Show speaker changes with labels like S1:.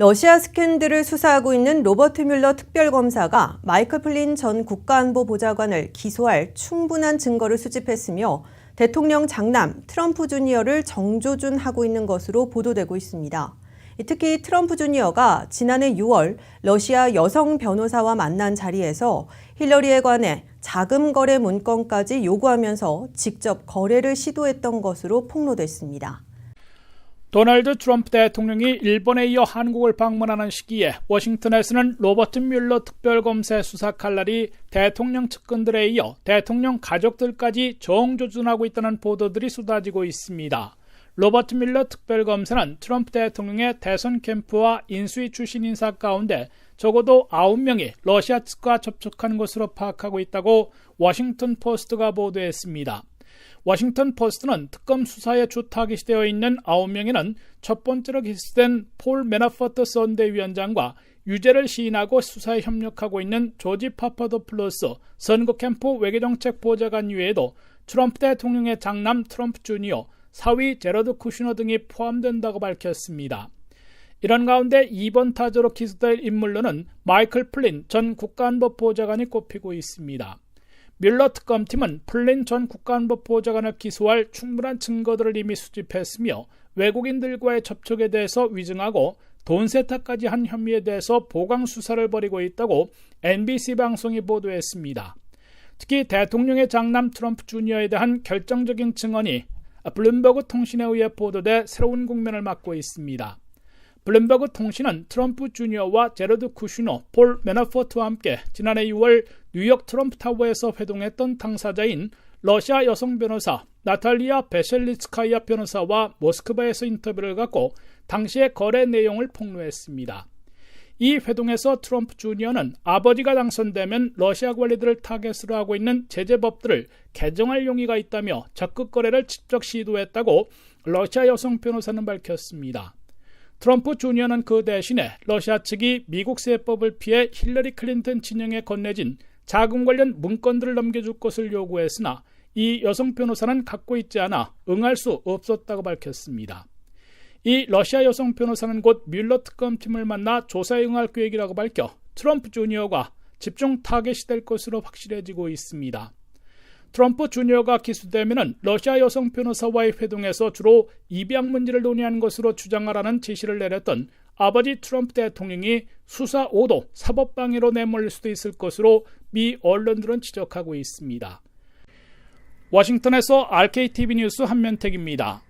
S1: 러시아 스캔들을 수사하고 있는 로버트 뮬러 특별검사가 마이클 플린 전 국가안보보좌관을 기소할 충분한 증거를 수집했으며 대통령 장남 트럼프 주니어를 정조준하고 있는 것으로 보도되고 있습니다. 특히 트럼프 주니어가 지난해 6월 러시아 여성 변호사와 만난 자리에서 힐러리에 관해 자금 거래 문건까지 요구하면서 직접 거래를 시도했던 것으로 폭로됐습니다.
S2: 도널드 트럼프 대통령이 일본에 이어 한국을 방문하는 시기에 워싱턴에서는 로버트 뮬러 특별검사의 수사 칼날이 대통령 측근들에 이어 대통령 가족들까지 정조준하고 있다는 보도들이 쏟아지고 있습니다. 로버트 뮬러 특별검사는 트럼프 대통령의 대선 캠프와 인수위 출신 인사 가운데 적어도 9명이 러시아 측과 접촉한 것으로 파악하고 있다고 워싱턴 포스트가 보도했습니다. 워싱턴 포스트는 특검 수사에 주 타깃이 되어 있는 9명에는 첫 번째로 기소된 폴 매나포트 선대위원장과 유죄를 시인하고 수사에 협력하고 있는 조지 파파도플러스 선거 캠프 외교정책 보좌관 외에도 트럼프 대통령의 장남 트럼프 주니어, 사위 제러드 쿠슈너 등이 포함된다고 밝혔습니다. 이런 가운데 2번 타자로 기소될 인물로는 마이클 플린 전 국가안보보좌관이 꼽히고 있습니다. 뮬러 특검팀은 플린 전 국가안보보좌관을 기소할 충분한 증거들을 이미 수집했으며 외국인들과의 접촉에 대해서 위증하고 돈 세탁까지 한 혐의에 대해서 보강 수사를 벌이고 있다고 NBC 방송이 보도했습니다. 특히 대통령의 장남 트럼프 주니어에 대한 결정적인 증언이 블룸버그 통신에 의해 보도돼 새로운 국면을 맞고 있습니다. 블룸버그 통신은 트럼프 주니어와 제러드 쿠슈너, 폴 매나포트와 함께 지난해 6월 뉴욕 트럼프 타워에서 회동했던 당사자인 러시아 여성 변호사 나탈리아 베셀리츠카야 변호사와 모스크바에서 인터뷰를 갖고 당시의 거래 내용을 폭로했습니다. 이 회동에서 트럼프 주니어는 아버지가 당선되면 러시아 관리들을 타겟으로 하고 있는 제재법들을 개정할 용의가 있다며 적극 거래를 직접 시도했다고 러시아 여성 변호사는 밝혔습니다. 트럼프 주니어는 그 대신에 러시아 측이 미국 세법을 피해 힐러리 클린턴 진영에 건네진 자금 관련 문건들을 넘겨줄 것을 요구했으나 이 여성 변호사는 갖고 있지 않아 응할 수 없었다고 밝혔습니다. 이 러시아 여성 변호사는 곧 뮬러 특검팀을 만나 조사에 응할 계획이라고 밝혀 트럼프 주니어가 집중 타겟이 될 것으로 확실해지고 있습니다. 트럼프 주니어가 기소되면 러시아 여성 변호사와의 회동에서 주로 입양 문제를 논의한 것으로 주장하라는 지시를 내렸던 아버지 트럼프 대통령이 수사 오도 사법방해로 내몰릴 수도 있을 것으로 미 언론들은 지적하고 있습니다. 워싱턴에서 RKTV 뉴스 한면택입니다.